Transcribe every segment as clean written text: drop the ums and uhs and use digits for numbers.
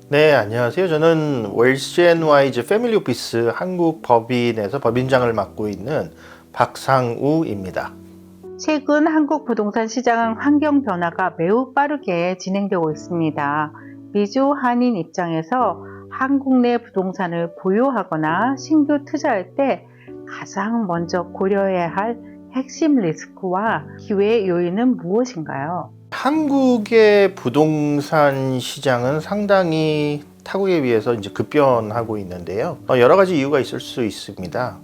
네, 안녕하세요. 저는 웰시 앤 와이즈 패밀리 오피스 한국 법인에서 법인장을 맡고 있는 박상우입니다. 최근 한국 부동산 시장 환경 변화가 매우 빠르게 진행되고 있습니다. 미주 한인 입장에서 한국 내 부동산을 보유하거나 신규 투자할 때 가장 먼저 고려해야 할 핵심 리스크와 기회 요인은 무엇인가요? 한국의 부동산 시장은 상당히 타국에 비해서 이제 급변하고 있는데요. 여러 가지 이유가 있을 수 있습니다.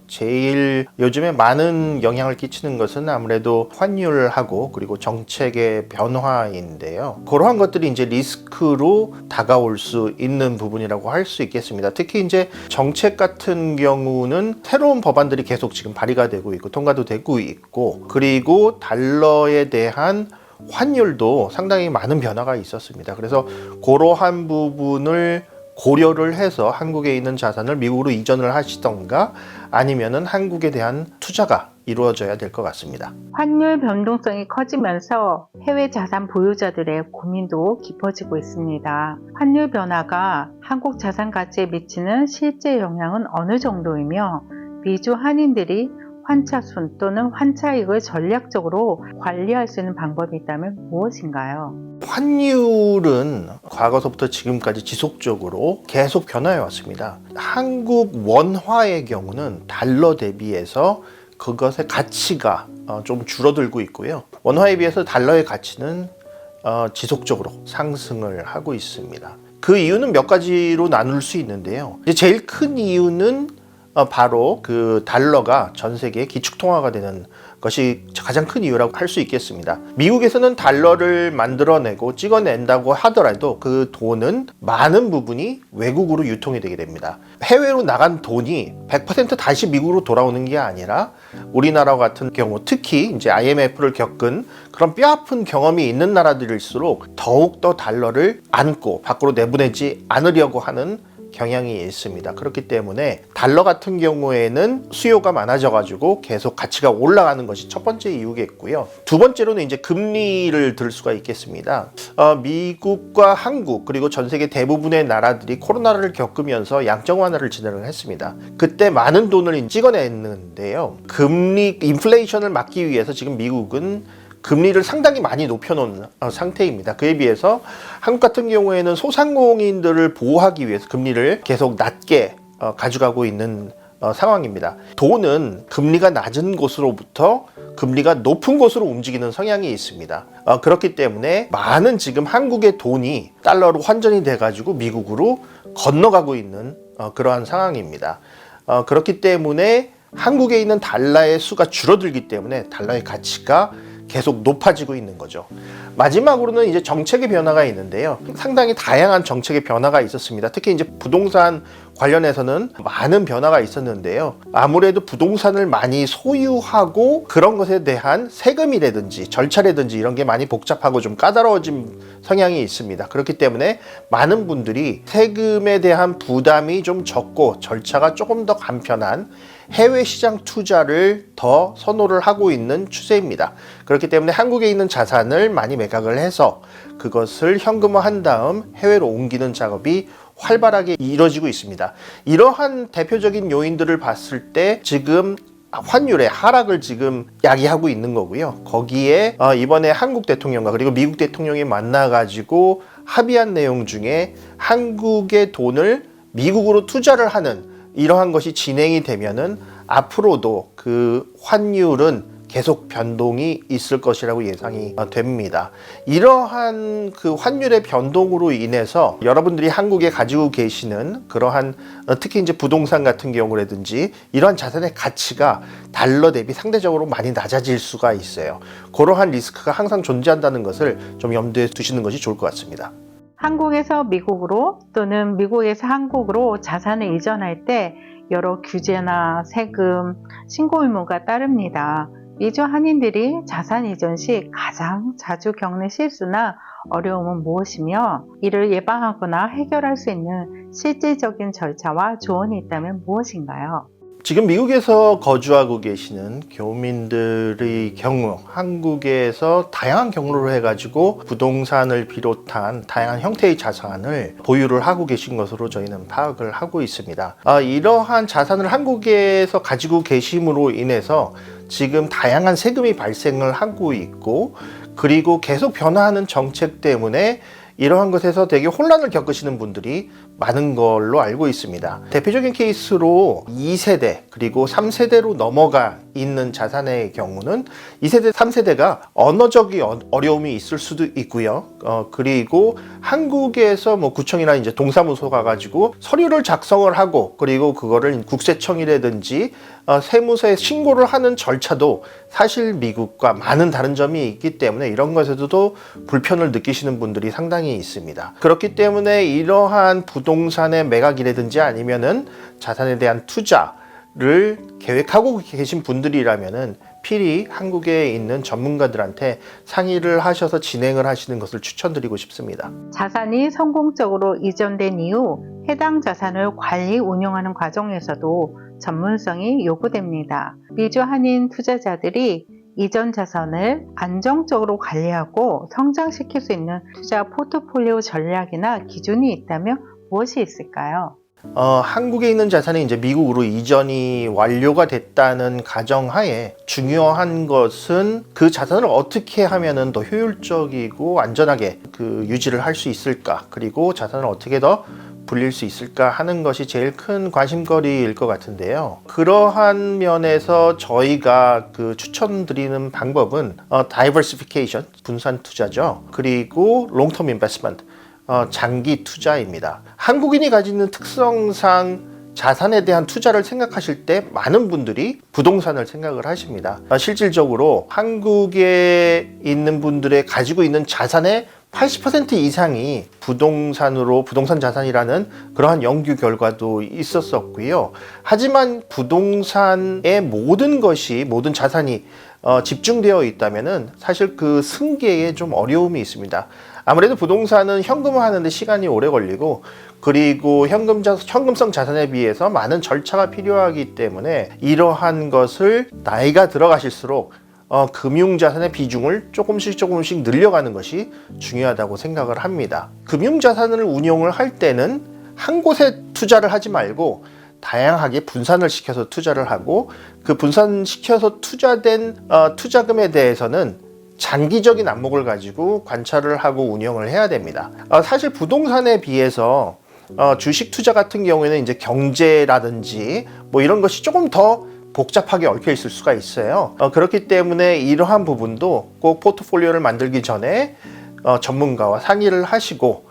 제일 요즘에 많은 영향을 끼치는 것은 아무래도 환율하고 그리고 정책의 변화인데요. 그러한 것들이 이제 리스크로 다가올 수 있는 부분이라고 할 수 있겠습니다. 특히 이제 정책 같은 경우는 새로운 법안들이 계속 지금 발의가 되고 있고 통과도 되고 있고, 그리고 달러에 대한 환율도 상당히 많은 변화가 있었습니다. 그래서 그러한 부분을 고려를 해서 한국에 있는 자산을 미국으로 이전을 하시던가 아니면은 한국에 대한 투자가 이루어져야 될 것 같습니다. 환율 변동성이 커지면서 해외 자산 보유자들의 고민도 깊어지고 있습니다. 환율 변화가 한국 자산 가치에 미치는 실제 영향은 어느 정도이며 미주 한인들이 환차순 또는 환차익을 전략적으로 관리할 수 있는 방법이 있다면 무엇인가요? 환율은 과거서부터 지금까지 지속적으로 계속 변화해 왔습니다. 한국 원화의 경우는 달러 대비해서 그것의 가치가 좀 줄어들고 있고요. 원화에 비해서 달러의 가치는 지속적으로 상승을 하고 있습니다. 그 이유는 몇 가지로 나눌 수 있는데요. 제일 큰 이유는 바로 그 달러가 전 세계의 기축통화가 되는 것이 가장 큰 이유라고 할 수 있겠습니다. 미국에서는 달러를 만들어내고 찍어낸다고 하더라도 그 돈은 많은 부분이 외국으로 유통이 되게 됩니다. 해외로 나간 돈이 100% 다시 미국으로 돌아오는 게 아니라 우리나라 같은 경우, 특히 이제 IMF를 겪은 그런 뼈아픈 경험이 있는 나라들일수록 더욱더 달러를 안고 밖으로 내보내지 않으려고 하는 경향이 있습니다. 그렇기 때문에 달러 같은 경우에는 수요가 많아져 가지고 계속 가치가 올라가는 것이 첫 번째 이유겠고요. 두 번째로는 이제 금리를 들 수가 있겠습니다. 미국과 한국 그리고 전 세계 대부분의 나라들이 코로나를 겪으면서 양적 완화를 진행을 했습니다. 그때 많은 돈을 찍어냈는데요. 금리 인플레이션을 막기 위해서 지금 미국은 금리를 상당히 많이 높여놓은 상태입니다. 그에 비해서 한국 같은 경우에는 소상공인들을 보호하기 위해서 금리를 계속 낮게 가져가고 있는 상황입니다. 돈은 금리가 낮은 곳으로부터 금리가 높은 곳으로 움직이는 성향이 있습니다. 그렇기 때문에 많은 지금 한국의 돈이 달러로 환전이 돼가지고 미국으로 건너가고 있는 그러한 상황입니다. 그렇기 때문에 한국에 있는 달러의 수가 줄어들기 때문에 달러의 가치가 계속 높아지고 있는 거죠. 마지막으로는 이제 정책의 변화가 있는데요. 상당히 다양한 정책의 변화가 있었습니다. 특히 이제 부동산 관련해서는 많은 변화가 있었는데요. 아무래도 부동산을 많이 소유하고 그런 것에 대한 세금이라든지 절차라든지 이런 게 많이 복잡하고 좀 까다로워진 성향이 있습니다. 그렇기 때문에 많은 분들이 세금에 대한 부담이 좀 적고 절차가 조금 더 간편한 해외 시장 투자를 더 선호를 하고 있는 추세입니다. 그렇기 때문에 한국에 있는 자산을 많이 매각을 해서 그것을 현금화한 다음 해외로 옮기는 작업이 활발하게 이루어지고 있습니다. 이러한 대표적인 요인들을 봤을 때 지금 환율의 하락을 지금 야기하고 있는 거고요. 거기에 이번에 한국 대통령과 그리고 미국 대통령이 만나가지고 합의한 내용 중에 한국의 돈을 미국으로 투자를 하는 이러한 것이 진행이 되면은 앞으로도 그 환율은 계속 변동이 있을 것이라고 예상이 됩니다. 이러한 그 환율의 변동으로 인해서 여러분들이 한국에 가지고 계시는 그러한 특히 이제 부동산 같은 경우라든지 이러한 자산의 가치가 달러 대비 상대적으로 많이 낮아질 수가 있어요. 그러한 리스크가 항상 존재한다는 것을 좀 염두에 두시는 것이 좋을 것 같습니다. 한국에서 미국으로 또는 미국에서 한국으로 자산을 이전할 때 여러 규제나 세금, 신고 의무가 따릅니다. 미주 한인들이 자산 이전 시 가장 자주 겪는 실수나 어려움은 무엇이며 이를 예방하거나 해결할 수 있는 실질적인 절차와 조언이 있다면 무엇인가요? 지금 미국에서 거주하고 계시는 교민들의 경우 한국에서 다양한 경로로 해가지고 부동산을 비롯한 다양한 형태의 자산을 보유를 하고 계신 것으로 저희는 파악을 하고 있습니다. 이러한 자산을 한국에서 가지고 계심으로 인해서 지금 다양한 세금이 발생을 하고 있고, 그리고 계속 변화하는 정책 때문에 이러한 것에서 되게 혼란을 겪으시는 분들이 많은 걸로 알고 있습니다. 대표적인 케이스로 2세대 그리고 3세대로 넘어가 있는 자산의 경우는 2세대, 3세대가 언어적인 어려움이 있을 수도 있고요. 그리고 한국에서 뭐 구청이나 이제 동사무소 가가지고 서류를 작성을 하고, 그리고 그거를 국세청이라든지 세무서에 신고를 하는 절차도 사실 미국과 많은 다른 점이 있기 때문에 이런 것에서도 불편을 느끼시는 분들이 상당히 있습니다. 그렇기 때문에 이러한 부동산의 매각이라든지 아니면은 자산에 대한 투자를 계획하고 계신 분들이라면은 필히 한국에 있는 전문가들한테 상의를 하셔서 진행을 하시는 것을 추천드리고 싶습니다. 자산이 성공적으로 이전된 이후 해당 자산을 관리 운영하는 과정에서도 전문성이 요구됩니다. 미주 한인 투자자들이 이전 자산을 안정적으로 관리하고 성장시킬 수 있는 투자 포트폴리오 전략이나 기준이 있다면 무엇이 있을까요? 한국에 있는 자산이 이제 미국으로 이전이 완료가 됐다는 가정하에 중요한 것은 그 자산을 어떻게 하면은 더 효율적이고 안전하게 유지를 할 수 있을까, 그리고 자산을 어떻게 더 불릴 수 있을까 하는 것이 제일 큰 관심거리일 것 같은데요. 그러한 면에서 저희가 추천드리는 방법은 diversification, 분산 투자죠. 그리고 long-term investment, 장기 투자입니다. 한국인이 가지는 특성상 자산에 대한 투자를 생각하실 때 많은 분들이 부동산을 생각을 하십니다. 실질적으로 한국에 있는 분들의 가지고 있는 자산의 80% 이상이 부동산 자산이라는 그러한 연구 결과도 있었었고요. 하지만 부동산의 모든 자산이 집중되어 있다면은 사실 그 승계에 좀 어려움이 있습니다. 아무래도 부동산은 현금화하는데 시간이 오래 걸리고, 그리고 현금성 자산에 비해서 많은 절차가 필요하기 때문에 이러한 것을 나이가 들어가실수록 금융자산의 비중을 조금씩 늘려가는 것이 중요하다고 생각을 합니다. 금융자산을 운용을 할 때는 한 곳에 투자를 하지 말고 다양하게 분산을 시켜서 투자를 하고, 그 분산시켜서 투자된 투자금에 대해서는 장기적인 안목을 가지고 관찰을 하고 운영을 해야 됩니다. 사실 부동산에 비해서 주식 투자 같은 경우에는 이제 경제라든지 뭐 이런 것이 조금 더 복잡하게 얽혀 있을 수가 있어요. 그렇기 때문에 이러한 부분도 꼭 포트폴리오를 만들기 전에 전문가와 상의를 하시고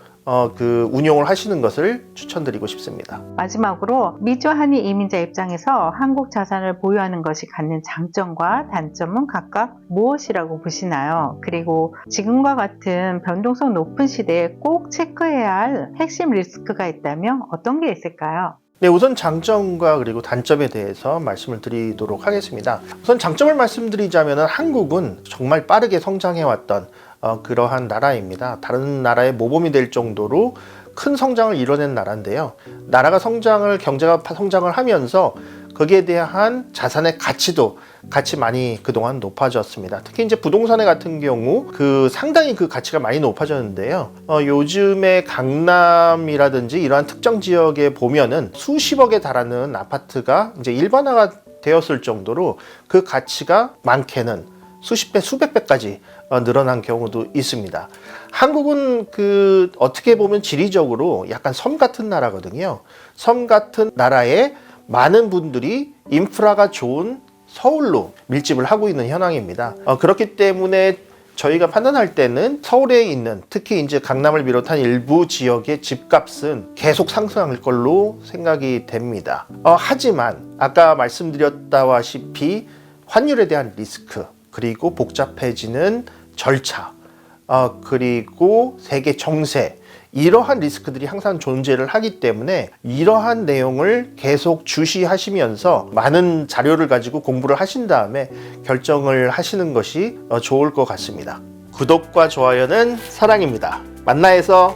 운용을 하시는 것을 추천드리고 싶습니다. 마지막으로 미주 한인 이민자 입장에서 한국 자산을 보유하는 것이 갖는 장점과 단점은 각각 무엇이라고 보시나요? 그리고 지금과 같은 변동성 높은 시대에 꼭 체크해야 할 핵심 리스크가 있다면 어떤 게 있을까요? 네, 우선 장점과 그리고 단점에 대해서 말씀을 드리도록 하겠습니다. 우선 장점을 말씀드리자면 한국은 정말 빠르게 성장해왔던 그러한 나라입니다. 다른 나라의 모범이 될 정도로 큰 성장을 이뤄낸 나라인데요. 나라가 경제가 성장을 하면서 거기에 대한 자산의 가치도 같이 많이 그동안 높아졌습니다. 특히 이제 부동산에 같은 경우 상당히 그 가치가 많이 높아졌는데요. 요즘에 강남이라든지 이러한 특정 지역에 보면은 수십억에 달하는 아파트가 이제 일반화가 되었을 정도로 그 가치가 많게는 수십 배, 수백 배까지 늘어난 경우도 있습니다. 한국은 어떻게 보면 지리적으로 약간 섬 같은 나라거든요. 섬 같은 나라에 많은 분들이 인프라가 좋은 서울로 밀집을 하고 있는 현황입니다. 그렇기 때문에 저희가 판단할 때는 서울에 있는 특히 이제 강남을 비롯한 일부 지역의 집값은 계속 상승할 걸로 생각이 됩니다. 하지만 아까 말씀드렸다시피 환율에 대한 리스크, 그리고 복잡해지는 절차, 그리고 세계 정세, 이러한 리스크들이 항상 존재를 하기 때문에 이러한 내용을 계속 주시하시면서 많은 자료를 가지고 공부를 하신 다음에 결정을 하시는 것이 좋을 것 같습니다. 구독과 좋아요는 사랑입니다. 만나요.